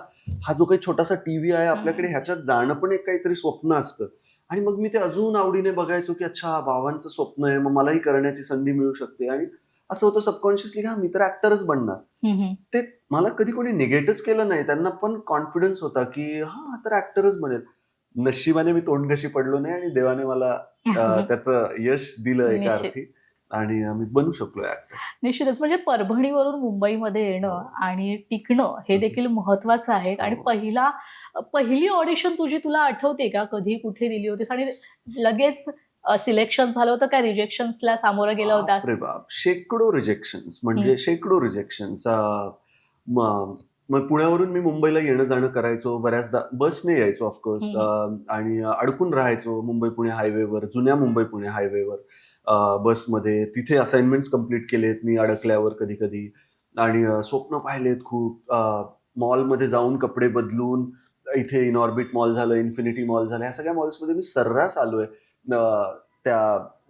हा जो काही छोटासा टीव्ही आहे आपल्याकडे, ह्याच्यात जाणं पण एक काहीतरी स्वप्न असतं. आणि मग मी ते अजून आवडीने बघायचो की अच्छा, बाबांचं स्वप्न आहे, मग मलाही करण्याची संधी मिळू शकते. आणि असं होतं सबकॉन्शियसली, हा मी तर ऍक्टरच बनणार. ते मला कधी कोणी निगेटिव्ह केलं नाही. त्यांना पण कॉन्फिडन्स होता की हा तर ऍक्टरच बनेल. नशिबाने मी तोंडघशी पडलो नाही आणि देवाने मला त्याचं यश दिलं एका निश्चित. अर्थी, आणि मी बनू शकलो ऍक्टर. निश्चितच. म्हणजे परभणीवरून मुंबईमध्ये येणं आणि टिकणं हे देखील महत्वाचं आहे. आणि पहिली ऑडिशन तुला आठवते का? कधी, कुठे दिली होतीस आणि लगेच सिलेक्शन झालं होतं का रिजेक्शन्सला सामोरं गेला होतास? बापरे बाप! शेकडो रिजेक्शन्स, म्हणजे शेकडो रिजेक्शन्स. मग पुण्यावरून मी मुंबईला येणं जाणं करायचो. बऱ्याचदा बसने यायचो ऑफकोर्स, आणि अडकून राहायचो मुंबई पुणे हायवेवर, जुन्या मुंबई पुणे हायवेवर बसमध्ये. तिथे असाइनमेंट्स कम्प्लीट केलेत मी अडकल्यावर कधी कधी, आणि स्वप्न पाहिलेत खूप. मॉलमध्ये जाऊन कपडे बदलून, इथे इनऑर्बिट मॉल झालं, इन्फिनिटी मॉल झालं, ह्या सगळ्या मॉल्समध्ये मी सर्रास आलोय. त्या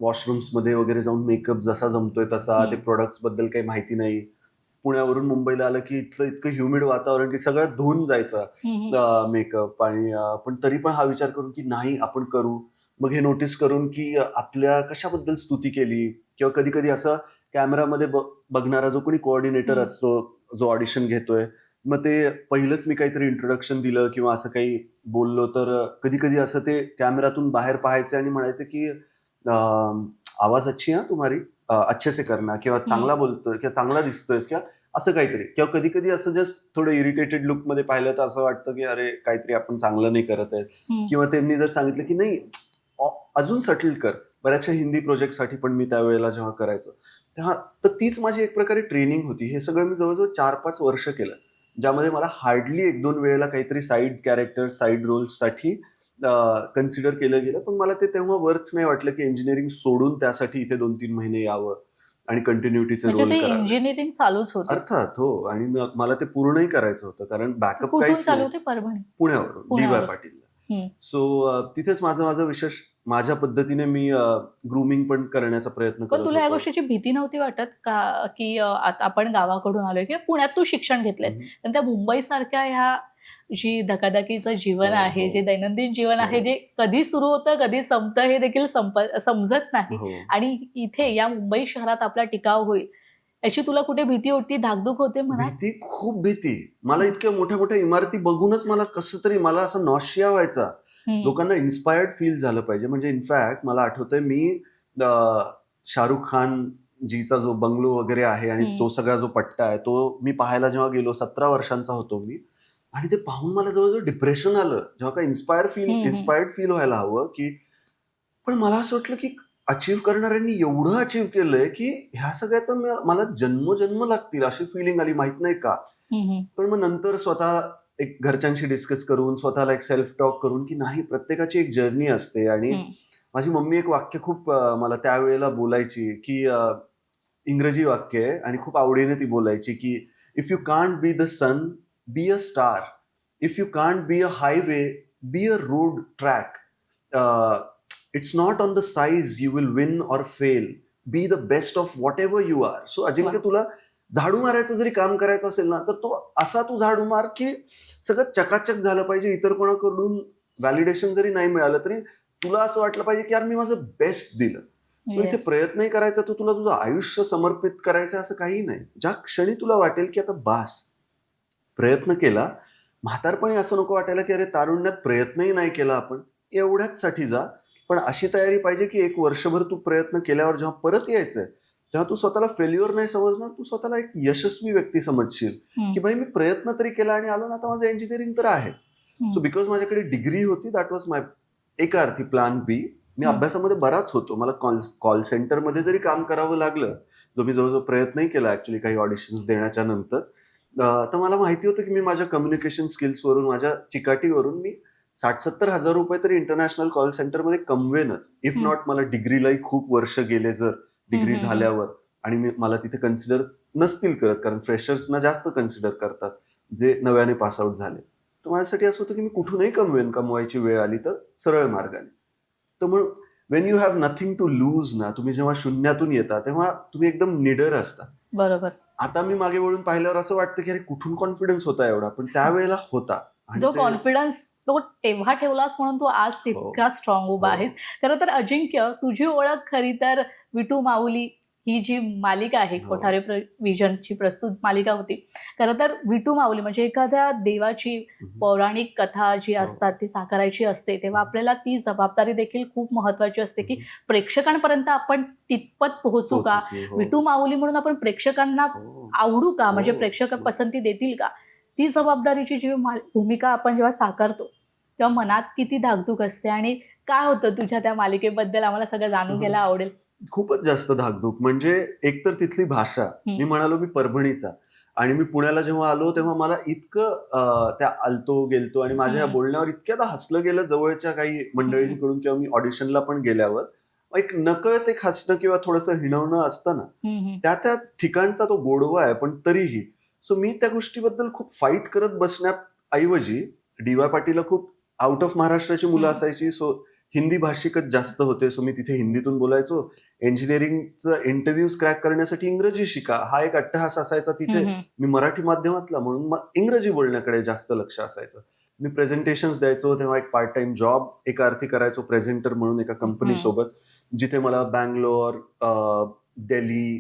वॉशरूम्समध्ये वगैरे जाऊन मेकअप जसा जमतोय तसा, ते प्रोडक्ट्स बद्दल काही माहिती नाही. पुण्यावरून मुंबईला आलं की इथलं इतकं ह्युमिड वातावरण की सगळं धुवून जायचं मेकअप, आणि पण तरी पण हा विचार करून की नाही आपण करू. मग हे नोटीस करून की आपल्या कशाबद्दल स्तुती केली, किंवा कधी कधी असं कॅमेरामध्ये बघणारा जो कोणी कोऑर्डिनेटर असतो, जो ऑडिशन घेतोय, मग ते पहिलंच मी काहीतरी इंट्रोडक्शन दिलं किंवा असं काही बोललो तर कधी कधी असं ते कॅमेरातून बाहेर पाहायचे आणि म्हणायचे की आवाज अच्छी है तुम्हारी, अच्छे से करना, किंवा चांगला बोलतोय किंवा चांगला दिसतोयस, किंवा असं काहीतरी. किंवा कधी कधी असं जस्ट थोडं इरिटेटेड लुक मध्ये पाहिलं तर असं वाटतं की अरे काहीतरी आपण चांगलं नाही करत आहे. किंवा त्यांनी जर सांगितलं की नाही अजून सटल कर, बऱ्याचशा हिंदी प्रोजेक्टसाठी पण मी त्यावेळेला जेव्हा करायचं तेव्हा, तर तीच माझी एक प्रकारे ट्रेनिंग होती. हे सगळं मी जवळजवळ 4-5 वर्ष केलं, ज्यामध्ये मला हार्डली 1-2 वेळेला काहीतरी साईड कॅरेक्टर, साईड रोल्ससाठी कन्सिडर केलं गेलं. पण मला ते तेव्हा वर्थ नाही वाटलं की इंजिनिअरिंग सोडून त्यासाठी इथे 2-3 महिने यावं. आणि कंटिन्युटीचे म्हणजे रोल ते करावे. इंजिनिअरिंग चालूच होते. अर्थात हो. आणि मला ते पूर्णही करायचं होतं कारण बॅकअप कुठून काहीच चालू नाही. होते? परभणी. पुण्यावरून डी.वाय. पुण्यावरून. पाटीलला. हम्म. सो तिथेच माझं विशेष माझ्या पद्धतीने मी ग्रूमिंग पण करण्याचा प्रयत्न पण करत तुला या होतो. गोष्टीची भीती नव्हती वाटत का, की आता आपण गावाकडून आलोय किंवा पुण्यात तू शिक्षण घेतलंयस, हम्म. आणि त्या मुंबईसारख्या ह्या जी धकाधकीचं जीवन हो, आहे, हो, जे दैनंदिन जीवन आहे, हो, जे कधी सुरू होतं कधी संपतं हे देखील समजत नाही, हो. आणि इथे या मुंबई शहरात आपला टिकाव होईल याची तुला कुठे भीती होती, धाकधूक होते मनात? भीती, खूप भीती. मला हम्म. इतक्या मोठ्या मोठ्या इमारती बघूनच मला कसं तरी मला असं नॉशिया व्हायचा. हम्म. लोकांना इन्स्पायर्ड फील झालं पाहिजे. म्हणजे इनफॅक्ट मला आठवतंय मी शाहरुख खान जीचा जो बंगलो वगैरे आहे आणि हम्म. तो सगळा जो पट्टा आहे तो मी पाहायला जेव्हा गेलो 17 वर्षांचा होतो मी, आणि ते पाहून मला जवळजवळ डिप्रेशन आलं. जेव्हा का हम्म. इन्स्पायर्ड फील व्हायला हवं की, पण मला असं वाटलं की अचीव्ह करणाऱ्यांनी एवढं अचीव्ह केलंय की ह्या सगळ्याचा मला जन्म लागतील अशी फिलिंग आली, माहित नाही का. हम्म. पण मग नंतर स्वतः एक घरच्यांशी डिस्कस करून स्वतःला एक सेल्फ टॉक करून की नाही, प्रत्येकाची एक जर्नी असते. आणि हम्म. माझी मम्मी एक वाक्य खूप मला त्यावेळेला बोलायची की इंग्रजी वाक्य आहे आणि खूप आवडीने ती बोलायची की if you can't be the sun, be a star. If you can't be a highway, be a road track. It's not on the size you will win or fail. Be the best of whatever you are. So Ajinkya, वा. तुला झाडू मारायचं जरी काम करायचं असेल ना, तर तो असा तू झाडू मार की सगळं चकाचक झालं पाहिजे. इतर कोणाकडून व्हॅलिडेशन जरी नाही मिळालं तरी तुला असं वाटलं पाहिजे की यार मी माझं बेस्ट दिलं. सो इथे Yes. प्रयत्नही करायचा, तर तुला तुझं आयुष्य समर्पित करायचं असं काही नाही. ज्या क्षणी तुला वाटेल की आता बास, प्रयत्न केला, म्हातारपणी असं नको वाटायला की अरे तारुण्यात प्रयत्नही नाही केला आपण, एवढ्याच साठी जा. पण अशी तयारी पाहिजे की एक वर्षभर तू प्रयत्न केल्यावर जेव्हा परत यायचंय तेव्हा तू स्वतःला फेल्युअर नाही समजणार, तू स्वतःला एक यशस्वी व्यक्ती समजशील हम्म. की भाई मी प्रयत्न तरी केला आणि आलो ना, आता माझं इंजिनिअरिंग तर आहेच. सो बिकॉज माझ्याकडे डिग्री होती, दॅट वॉज माय एका अर्थी प्लॅन बी. मी हम्म. अभ्यासामध्ये बराच होतो, मला कॉल सेंटरमध्ये जरी काम करावं लागलं, जो मी जवळजवळ प्रयत्नही केला ऍक्च्युली काही ऑडिशन्स देण्याच्या नंतर, तर मला माहिती होतं की मी माझ्या कम्युनिकेशन स्किल्सवरून, माझ्या चिकाटीवरून मी 60-70 हजार रुपये तरी इंटरनॅशनल कॉल सेंटरमध्ये कमवेनच. इफ हम्म. नॉट, मला डिग्रीलाही खूप वर्ष गेले जर डिग्री हम्म. झाल्यावर, आणि मला तिथे कन्सिडर नसतील करत, कारण फ्रेशर्सना जास्त कन्सिडर करतात जे नव्याने पासआउट झाले. तर माझ्यासाठी असं होतं की मी कुठूनही कमवायची वेळ आली तर सरळ मार्गाने. तर मग when you have nothing to lose ना, तुम्ही जेव्हा शून्यातून येता तेव्हा तुम्ही एकदम निडर असता. बरोबर. आता मी मागे वळून पाहिल्यावर असं वाटतं की अरे कुठून कॉन्फिडन्स होता एवढा, पण त्यावेळेला होता. आणि जो ते कॉन्फिडन्स तो तेव्हा ठेवलास म्हणून तू आज हो, तितका स्ट्रॉंग उभा हो. आहेस. खरं तर अजिंक्य, तुझी ओळख खरी तर विटू माऊली ही जी मालिका आहे, हो. कोठारे विजनची प्रस्तुत मालिका होती. खरं तर विटू माऊली म्हणजे एखाद्या देवाची पौराणिक कथा जी हो. असतात ती साकारायची असते, तेव्हा आपल्याला ती जबाबदारी देखील खूप महत्वाची असते की प्रेक्षकांपर्यंत आपण तितपत पोहोचू का, हो. विटू माऊली म्हणून आपण प्रेक्षकांना हो. आवडू का, म्हणजे हो. प्रेक्षक हो. पसंती देतील का. ती जबाबदारीची जी भूमिका आपण जेव्हा साकारतो तेव्हा मनात किती धाकधूक असते, आणि काय होतं तुझ्या त्या मालिकेबद्दल आम्हाला सगळं जाणून घ्यायला आवडेल. खूपच जास्त धाकधूक. म्हणजे एकतर तिथली भाषा, मी म्हणालो मी परभणीचा, आणि मी पुण्याला जेव्हा आलो तेव्हा मला इतकं त्या आलतो गेलतो आणि माझ्या ह्या बोलण्यावर इतक्यादा हसलं गेलं जवळच्या काही मंडळींकडून, किंवा मी ऑडिशनला पण गेल्यावर एक नकळत एक हसणं किंवा थोडंसं हिणवणं असतं ना, त्या ठिकाणचा तो गोडवा आहे. पण तरीही सो मी त्या गोष्टीबद्दल खूप फाईट करत बसण्याऐवजी, डी.वाय. पाटीलला खूप आउट ऑफ महाराष्ट्राची मुलं असायची, सो हिंदी भाषिकच जास्त होते. सो मी तिथे हिंदीतून बोलायचो. इंजिनिअरिंगचं इंटरव्ह्यूज क्रॅक करण्यासाठी इंग्रजी शिका, हा एक अट्टहास असायचा तिथे. मी मराठी माध्यमातला म्हणून मग इंग्रजी बोलण्याकडे जास्त लक्ष असायचं. मी प्रेझेंटेशन्स द्यायचो तेव्हा एक पार्ट टाइम जॉब एका अर्थी करायचो प्रेझेंटर म्हणून एका कंपनी सोबत, जिथे मला बँगलोर, दिल्ली,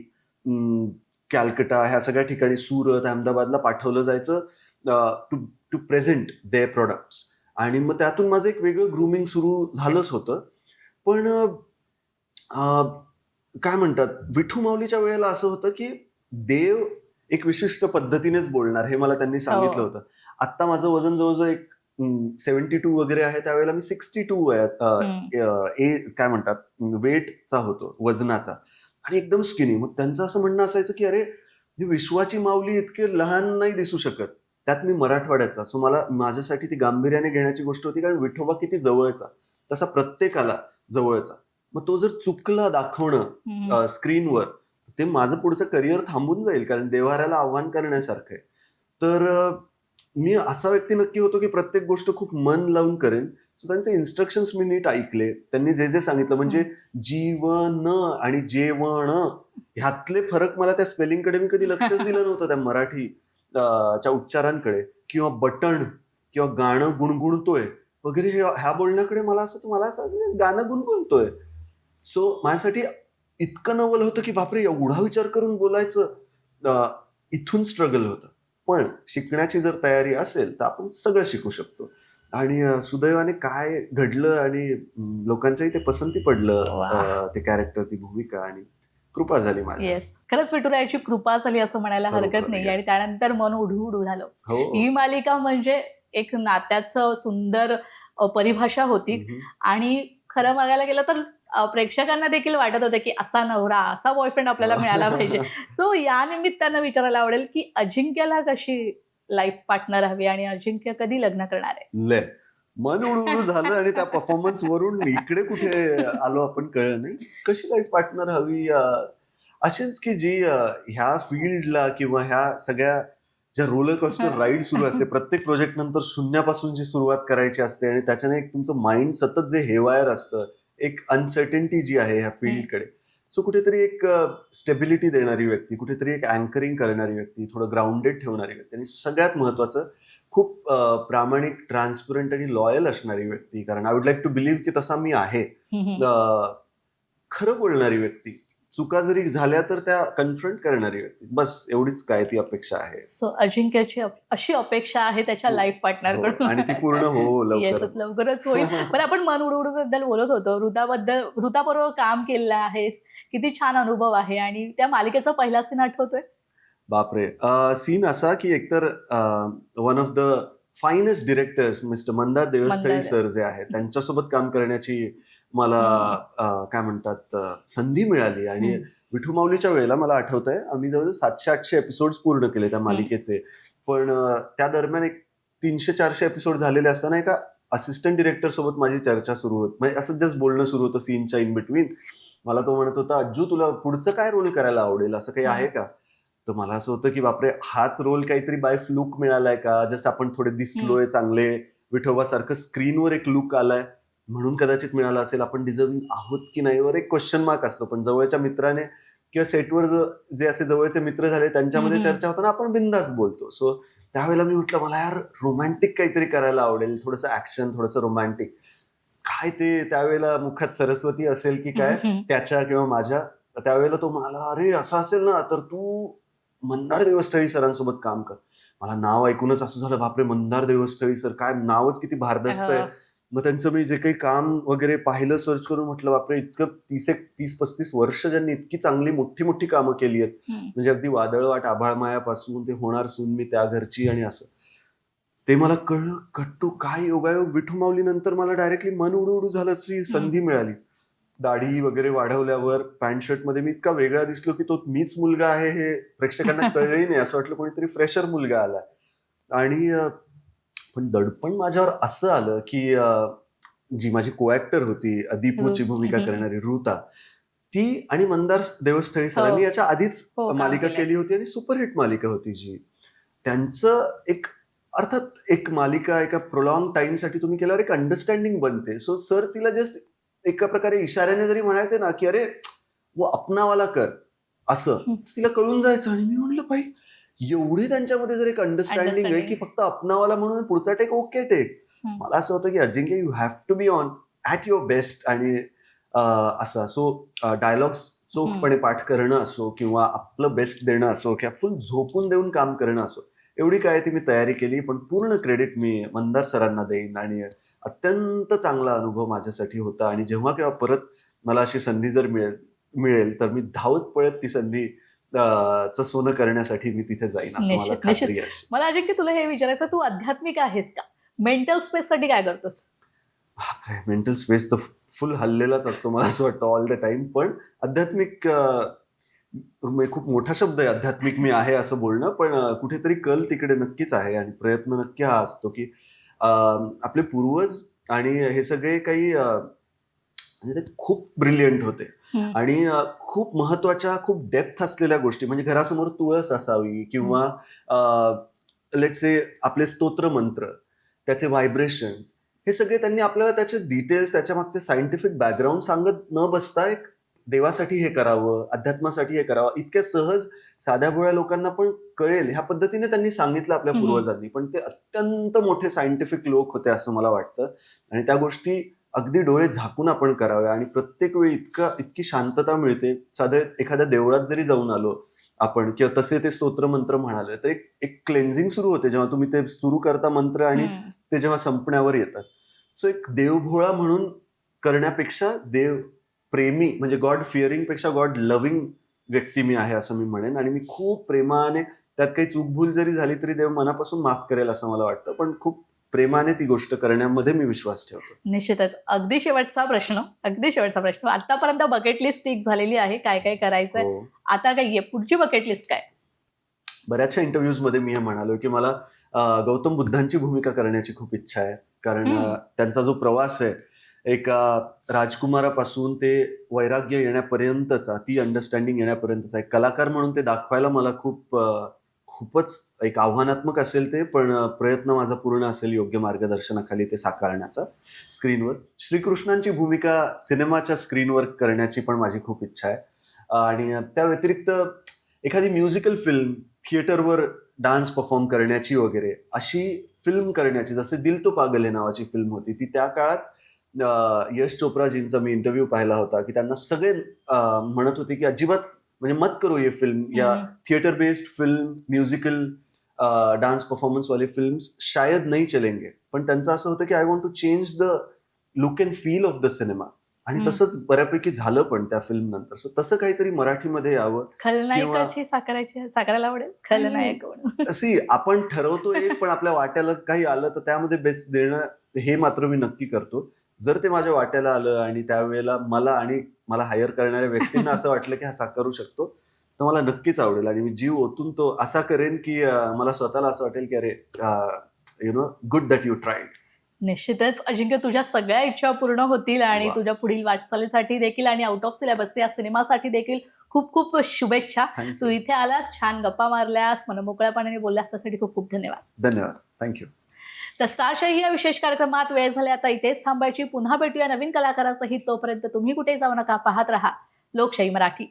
कॅलकटा ह्या सगळ्या ठिकाणी, सुरत, अहमदाबादला पाठवलं जायचं टू प्रेझेंट देअर प्रोडक्ट्स. आणि मग त्यातून माझं एक वेगळं ग्रूमिंग सुरू झालंच होतं. पण काय म्हणतात, विठू माऊलीच्या वेळेला असं होतं की देव एक विशिष्ट पद्धतीनेच बोलणार हे मला त्यांनी सांगितलं होतं. आता माझं वजन जवळजवळ एक 72 वगैरे आहे, त्यावेळेला मी 62 काय म्हणतात वेटचा होतो, वजनाचा, आणि एकदम स्किनी. मग त्यांचं असं म्हणणं असायचं की अरे ही विश्वाची माऊली इतके लहान नाही दिसू शकत, त्यात मी मराठवाड्याचा. सो मला माझ्यासाठी ती गांभीर्याने घेण्याची गोष्ट होती, कारण विठोबा किती जवळचा तसा प्रत्येकाला जवळचा. मग तो जर चुकला दाखवणं स्क्रीनवर, ते माझं पुढचं करिअर थांबून जाईल, कारण देव्हाऱ्याला आव्हान करण्यासारखं आहे. तर मी असा व्यक्ती नक्की होतो की प्रत्येक गोष्ट खूप मन लावून करेन. सो त्यांचे इन्स्ट्रक्शन्स मी नीट ऐकले. त्यांनी जे जे सांगितलं, म्हणजे जीवन आणि जेवण ह्यातले फरक, मला त्या स्पेलिंगकडे मी कधी लक्षच दिलं नव्हतं, त्या मराठी च्या उच्चारांकडे, किंवा बटण किंवा गाणं गुणगुणतोय वगैरे, ह्या बोलण्याकडे मला असं गाणं गुणगुणतोय. सो माझ्यासाठी इतकं नवल होतं की बापरे, एवढा विचार करून बोलायचं. इथून स्ट्रगल होतं. पण शिकण्याची जर तयारी असेल तर आपण सगळं शिकू शकतो. आणि सुदैवाने काय घडलं, आणि लोकांच्याही ते पसंती पडलं, वाह! ते कॅरेक्टर, ती भूमिका, आणि कृपा झाली माझ्या. येस, खरंच विठुरायाची कृपा झाली असं म्हणायला हरकत खरोखर, नाही. आणि yes. त्यानंतर मन उडू उडू झालं. हो. ही मालिका म्हणजे एक नात्याचं सुंदर परिभाषा होती. हम्म. आणि खरं बघायला गेलं तर प्रेक्षकांना देखील वाटत होतं की असा नवरा, असा बॉयफ्रेंड आपल्याला मिळाला पाहिजे. सो या निमित्तानं विचारायला आवडेल की अजिंक्यला कशी लाईफ पार्टनर हवी आणि अजिंक्य कधी लग्न करणार आहे? लय मन उडू उडू झालं, आणि त्या परफॉर्मन्स वरून इकडे कुठे आलो आपण कळलं नाही. कशी लाईफ पार्टनर हवी? अशीच की जी ह्या फील्डला, किंवा ह्या सगळ्या ज्या रोलर कोस्टर राईड सुरू असते, प्रत्येक प्रोजेक्ट नंतर शून्यापासून जी सुरुवात करायची असते, आणि त्याच्याने एक तुमचं माइंड सतत जे हेवायर असतं, एक अनसर्टेनिटी जी आहे ह्या फील्डकडे. सो कुठेतरी एक स्टेबिलिटी देणारी व्यक्ती, कुठेतरी एक अँकरिंग करणारी व्यक्ती, थोडं ग्राउंडेड ठेवणारी व्यक्ती, आणि सगळ्यात महत्वाचं खूप प्रामाणिक, ट्रान्सपरंट आणि लॉयल असणारी व्यक्ती. कारण I would like to believe की तसा मी आहे. खरं बोलणारी व्यक्ती, चुका जरी झाल्या तर त्या कन्फ्रंट करणारी व्यक्ती. बस एवढीच काय ती अपेक्षा आहे. सो अजिंक्यची अशी अपेक्षा आहे त्याच्या लाईफ पार्टनर हो, कडून. आणि ती पूर्ण हो येसच, लवकर. लवकरच होईल. पण आपण मन उडू बद्दल बोलत होतो. ऋताबरोबर काम केलेलं आहेस, किती छान अनुभव आहे. आणि त्या मालिकेचा पहिला सीन आठवतोय? बापरे, सीन असा की एकतर one of the finest directors mister Mandar Devasthali Mandar. Sir जे आहेत, त्यांच्यासोबत काम करण्याची मला काय म्हणतात संधी मिळाली. आणि विठू माऊलीच्या वेळेला मला आठवतंय, आम्ही जवळ 700-800 एपिसोड्स पूर्ण केले त्या मालिकेचे. पण त्या दरम्यान एक 300-400 एपिसोड झालेले असताना एका असिस्टंट डिरेक्टर सोबत माझी चर्चा सुरू होती. म्हणजे असं जस्ट बोलणं सुरू होतं सीनच्या इन बिटवीन. मला तो म्हणत होता, अज्जू तुला पुढचं काय रोल करायला आवडेल, असं काही आहे का? तर मला असं होतं की बापरे, हाच रोल काहीतरी बाय फ्लूक मिळालाय का, जस्ट आपण थोडे दिसलोय चांगले, विठोबासारखं स्क्रीनवर एक लुक आलाय म्हणून कदाचित मिळाला असेल, आपण डिझर्विंग आहोत की नाही वर एक क्वेश्चन मार्क असतो. पण जवळच्या मित्राने किंवा सेटवर जे असे जवळचे मित्र झाले त्यांच्यामध्ये चर्चा होताना आपण बिंदास बोलतो. सो त्यावेळेला मी म्हटलं, मला यार रोमॅन्टिक काहीतरी करायला आवडेल, थोडंसं ऍक्शन, थोडंसं रोमॅन्टिक. काय ते त्यावेळेला मुखात सरस्वती असेल की काय त्याच्या किंवा माझ्या, त्यावेळेला तो म्हणाला, अरे असं असेल ना तर तू मंदार देवस्थळी सरांसोबत काम कर. मला नाव ऐकूनच असं झालं, बापरे, मंदार देवस्थळी सर, काय नावच किती भारदस्त आहे. मग त्यांचं मी जे काही काम वगैरे पाहिलं, सर्च करून, म्हटलं बापरे, इतकं 30-35 वर्ष ज्यांनी इतकी चांगली मोठी मोठी कामं केली आहेत, म्हणजे अगदी वादळवाट, आभाळमायापासून ते होणार सून मी त्या घरची, आणि असं ते मला कळलं. कट्टू, काय योगायोग, विठू माऊली नंतर मला डायरेक्टली मन उडू उडू झालं, संधी मिळाली. दाढी वगैरे वाढवल्यावर पॅन्ट शर्ट मध्ये मी इतका वेगळा दिसलो की तो मीच मुलगा आहे हे प्रेक्षकांना कळलंही नाही. असं वाटलं कोणीतरी फ्रेशर मुलगा आला. आणि पण दडपण माझ्यावर असं आलं की जी माझी को ऍक्टर होती, दीपूची भूमिका करणारी ऋता, ती आणि मंदार देवस्थळी सरांनी याच्या आधीच मालिका केली होती, आणि सुपरहिट मालिका होती जी. त्यांचं एक, अर्थात एक मालिका एका प्रोलॉंग टाइमसाठी तुम्ही केल्यावर एक अंडरस्टँडिंग बनते. सो सर तिला जस्ट एका प्रकारे इशाऱ्याने जरी म्हणायचे ना की अरे वो अपनावाला कर, असं तिला कळून जायचं. आणि मी म्हणलं, बाई, एवढी त्यांच्यामध्ये जर एक अंडरस्टँडिंग आहे की फक्त अपनावाला म्हणून पुढचा टेक ओके टेक. मला असं होतं की Ajinkya, you have to be on at your best. आणि असं, सो डायलॉग्स चोखपणे पाठ करणं असो, किंवा आपलं बेस्ट देणं असो, किंवा फुल झोपून देऊन काम करणं असो, एवढी काय ती मी तयारी केली. पण पूर्ण क्रेडिट मी मंदार सरांना देईन. आणि अत्यंत चांगला अनुभव माझ्यासाठी होता. आणि जेव्हा केव्हा परत मला अशी संधी जर मिळेल तर मी धावत पळत ती संधी चं सोनं करण्यासाठी मी तिथे जाईन, असं मला खात्री आहे. मला अजिंक्य तुला हे विचारायचं, तू आध्यात्मिक आहेस का? मेंटल स्पेस साठी काय करतोस? मेंटल स्पेस तर फुल हल्लेलाच असतो, मला असं वाटतं, ऑल द टाइम. पण आध्यात्मिक खूप मोठा शब्द आहे आध्यात्मिक मी आहे असं बोलणं, पण कुठेतरी कल तिकडे नक्कीच आहे. आणि प्रयत्न नक्की हा असतो की आपले पूर्वज आणि हे सगळे काही म्हणजे ते खूप ब्रिलियंट होते हम्म. आणि खूप महत्वाच्या, खूप डेप्थ असलेल्या गोष्टी, म्हणजे घरासमोर तुळस असावी किंवा लेट से आपले स्तोत्र मंत्र, त्याचे व्हायब्रेशन्स, हे सगळे त्यांनी आपल्याला त्याचे डिटेल्स, त्याच्या मागचे सायंटिफिक बॅकग्राऊंड सांगत न बसता एक देवासाठी हे करावं, अध्यात्मासाठी हे करावं, इतक्या सहज साध्या भोळ्या लोकांना पण कळेल ह्या पद्धतीने त्यांनी सांगितलं आपल्या हम्म. पूर्वजांनी. पण ते अत्यंत मोठे सायंटिफिक लोक होते असं मला वाटतं आणि त्या गोष्टी अगदी डोळे झाकून आपण कराव्या आणि प्रत्येक वेळी इतकी शांतता मिळते. साधं एखाद्या देवळात जरी जाऊन आलो आपण किंवा तसे ते स्तोत्र मंत्र म्हणाले तर एक एक क्लेन्झिंग सुरू होते जेव्हा तुम्ही ते सुरू करता मंत्र आणि हम्म. ते जेव्हा संपण्यावर येतात. सो एक देवभोळा म्हणून करण्यापेक्षा देव प्रेमी म्हणजे गॉड फिअरिंग पेक्षा गॉड लव्हिंग व्यक्ती मी आहे असं मी म्हणेन आणि मी खूप प्रेमाने, त्यात काही चूकभूल जरी झाली तरी देव मनापासून माफ करेल असं मला वाटतं, पण खूप प्रेमाने ती गोष्ट करण्यामध्ये मी विश्वास ठेवतो. निश्चितच. अगदी शेवटचा प्रश्न. आतापर्यंत बकेट लिस्ट टिक झालेली आहे, काय काय करायचंय. हो. आता काय आहे? पुढची बकेट लिस्ट काय? बऱ्याचशा इंटरव्ह्यूज मध्ये मी हे म्हणालो की मला गौतम बुद्धांची भूमिका करण्याची खूप इच्छा आहे. कारण त्यांचा जो प्रवास आहे एका राजकुमारापासून ते वैराग्य येण्यापर्यंतचा, ती अंडरस्टँडिंग येण्यापर्यंतचा एक कलाकार म्हणून ते दाखवायला मला खूपच एक आव्हानात्मक असेल ते, पण प्रयत्न माझा पूर्ण असेल योग्य मार्गदर्शनाखाली ते साकारण्याचा स्क्रीनवर. श्रीकृष्णांची भूमिका सिनेमाच्या स्क्रीनवर करण्याची पण माझी खूप इच्छा आहे. आणि त्या व्यतिरिक्त एखादी म्युझिकल फिल्म थिएटरवर डान्स परफॉर्म करण्याची वगैरे अशी फिल्म करण्याची, जसे दिल तो पागल है नावाची फिल्म होती ती त्या काळात यश चोप्राजींचा मी इंटरव्ह्यू पाहिला होता की त्यांना सगळे म्हणत होते की अजिबात म्हणजे मत करो ये फिल्म या theatre based film, musical dance performance वाले फिल्म शायद नाही चलेंगे, पण त्यांचं असं होतं की I want to change the look and feel of the cinema आणि तसंच बऱ्यापैकी झालं पण त्या फिल्म नंतर. सो तसं काहीतरी मराठीमध्ये यावं. खलनायकाची साकारायला आवडेल खलनायक म्हणून. सी आपण ठरवतो एक, पण आपल्या वाट्यालाच काही आलं तर त्यामध्ये बेस्ट देणं हे मात्र मी नक्की करतो. जर ते माझ्या वाट्याला आलं आणि त्यावेळेला मला आणि मला हायर करणाऱ्या व्यक्तींना असं वाटलं की हा साकारू शकतो, तर मला नक्कीच आवडेल आणि मी जीव ओतून तो असा करेन की मला स्वतःला असं वाटेल की अरे गुड दॅट यू ट्राईड. निश्चितच अजिंक्य, तुझ्या सगळ्या इच्छा पूर्ण होतील आणि वा. तुझ्या पुढील वाटचालीसाठी देखील आणि आउट ऑफ सिलेबस या सिनेमासाठी देखील खूप खूप शुभेच्छा. Thank Tu you. इथे आलास, छान गप्पा मारल्यास, मनमोकळ्यापणाने बोलल्यास, त्यासाठी खूप खूप धन्यवाद. धन्यवाद. थँक्यू. तर स्टारशाही या विशेष कार्यक्रमात वेळ झाली आता इथेच थांबायची. पुन्हा भेटूया नवीन कलाकारासहित. तोपर्यंत तुम्ही कुठे जाऊ नका, पाहत रहा लोकशाही मराठी.